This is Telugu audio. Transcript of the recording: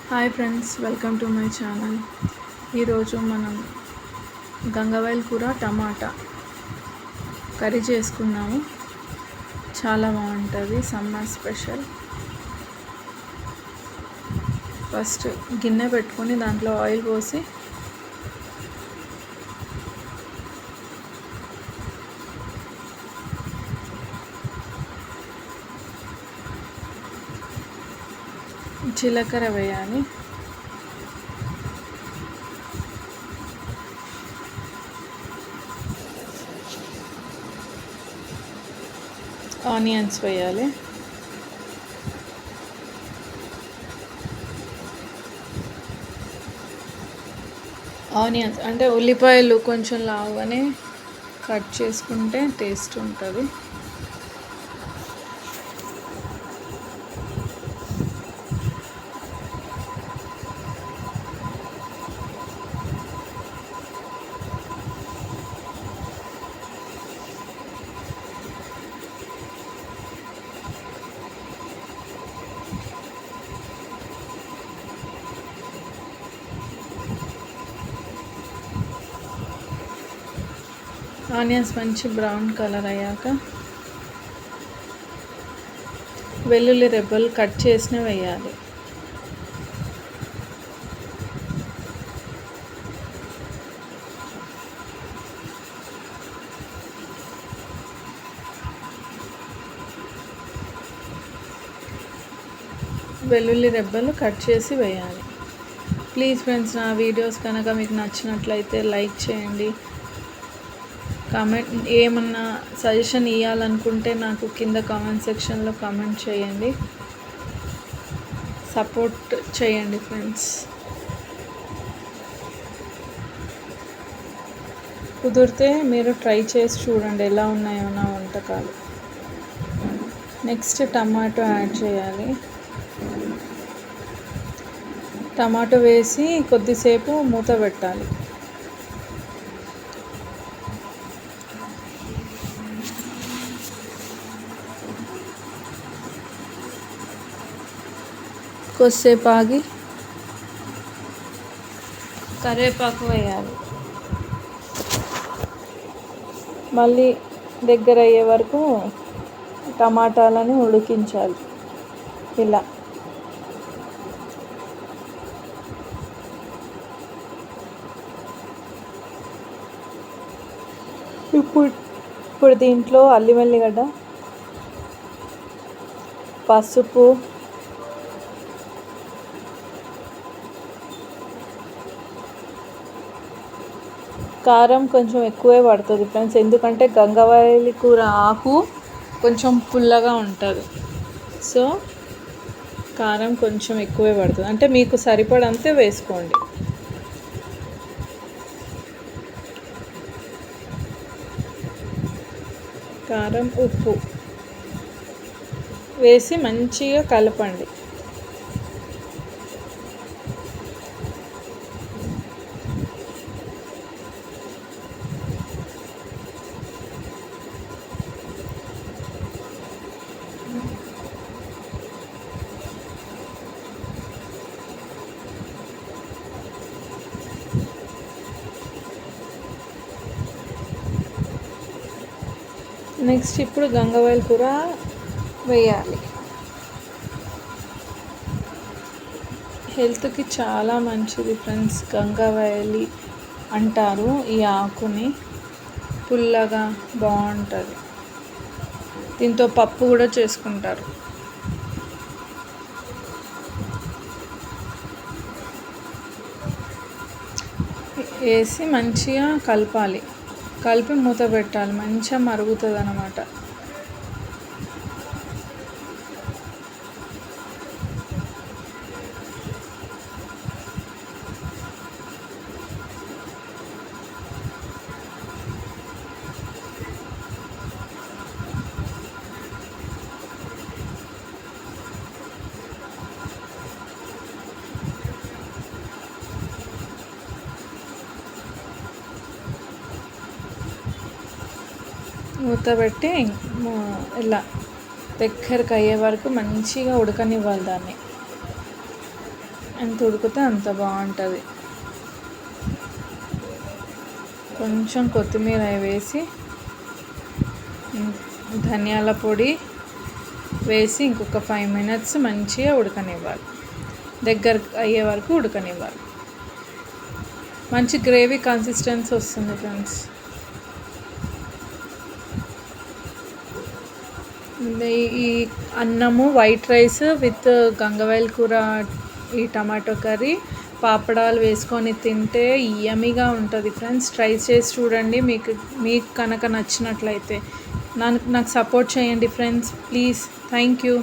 Hi friends, welcome to my channel. ఈరోజు మనం గంగవాయిల్ కూర టమాటా కర్రీ చేసుకున్నాము. చాలా బాగుంటుంది, సమ్మర్ స్పెషల్. ఫస్ట్ గిన్నె పెట్టుకొని దాంట్లో ఆయిల్ పోసి జీలకర్ర వేయాలి. ఆనియన్స్ వేయాలి. ఆనియన్స్ అంటే ఉల్లిపాయలు కొంచెం లావుగానే కట్ చేసుకుంటే టేస్ట్ ఉంటుంది. ఆనియన్స్ మంచి బ్రౌన్ కలర్ అయ్యాక వెల్లుల్లి రెబ్బలు కట్ చేసినవి వేయాలి. వెల్లుల్లి రెబ్బలు కట్ చేసి వేయాలి. ప్లీజ్ ఫ్రెండ్స్, నా వీడియోస్ కనుక మీకు నచ్చినట్లయితే లైక్ చేయండి. కామెంట్ ఏమన్నా సజెషన్ ఇవ్వాలనుకుంటే నాకు కింద కామెంట్ సెక్షన్లో కామెంట్ చేయండి. సపోర్ట్ చేయండి ఫ్రెండ్స్. కుదిరితే మీరు ట్రై చేసి చూడండి ఎలా ఉన్నాయో నా వంటకాలు. నెక్స్ట్ టమాటో యాడ్ చేయాలి. టమాటో వేసి కొద్దిసేపు మూత పెట్టాలి. కొద్దిసేపు ఆగి కరివేపాకు వేయాలి. మళ్ళీ దగ్గర అయ్యే వరకు టమాటాలని ఉడికించాలి. ఇలా ఇప్పుడు దీంట్లో అల్లం వెల్లిగడ్డ, పసుపు, కారం కొంచెం ఎక్కువే పడుతుంది ఫ్రెండ్స్, ఎందుకంటే గంగవాయిలి కూర ఆకు కొంచెం పుల్లగా ఉంటుంది. సో కారం కొంచెం ఎక్కువే పడుతుంది, అంటే మీకు సరిపడంతే వేసుకోండి. కారం, ఉప్పు వేసి మంచిగా కలపండి. నెక్స్ట్ ఇప్పుడు గంగవాయిల్ కూర వేయాలి. హెల్త్కి చాలా మంచిది ఫ్రెండ్స్. గంగవాయిలి అంటారు ఈ ఆకుని. పుల్లగా బాగుంటుంది. దీంతో పప్పు కూడా చేసుకుంటారు. వేసి మంచిగా కలపాలి. కలిపి మూత పెట్టాలి. మంచిగా మరుగుతుంది అన్నమాట. మూత పెట్టి ఇలా దగ్గరికి అయ్యే వరకు మంచిగా ఉడకనివ్వాలి దాన్ని. ఎంత ఉడికితే అంత బాగుంటుంది. కొంచెం కొత్తిమీర వేసి ధనియాల పొడి వేసి ఇంకొక 5 minutes మంచిగా ఉడకనివ్వాలి. దగ్గర అయ్యే వరకు ఉడకనివ్వాలి. మంచి గ్రేవీ కన్సిస్టెన్సీ వస్తుంది ఫ్రెండ్స్. ఈ అన్నము, వైట్ రైస్ విత్ గంగవాయిల్ కూర, ఈ టమాటో కర్రీ, పాపడాలు వేసుకొని తింటే యమ్మీగా ఉంటుంది ఫ్రెండ్స్. ట్రై చేసి చూడండి. మీకు కనుక నచ్చినట్లయితే నాకు సపోర్ట్ చేయండి ఫ్రెండ్స్, ప్లీజ్. Thank you.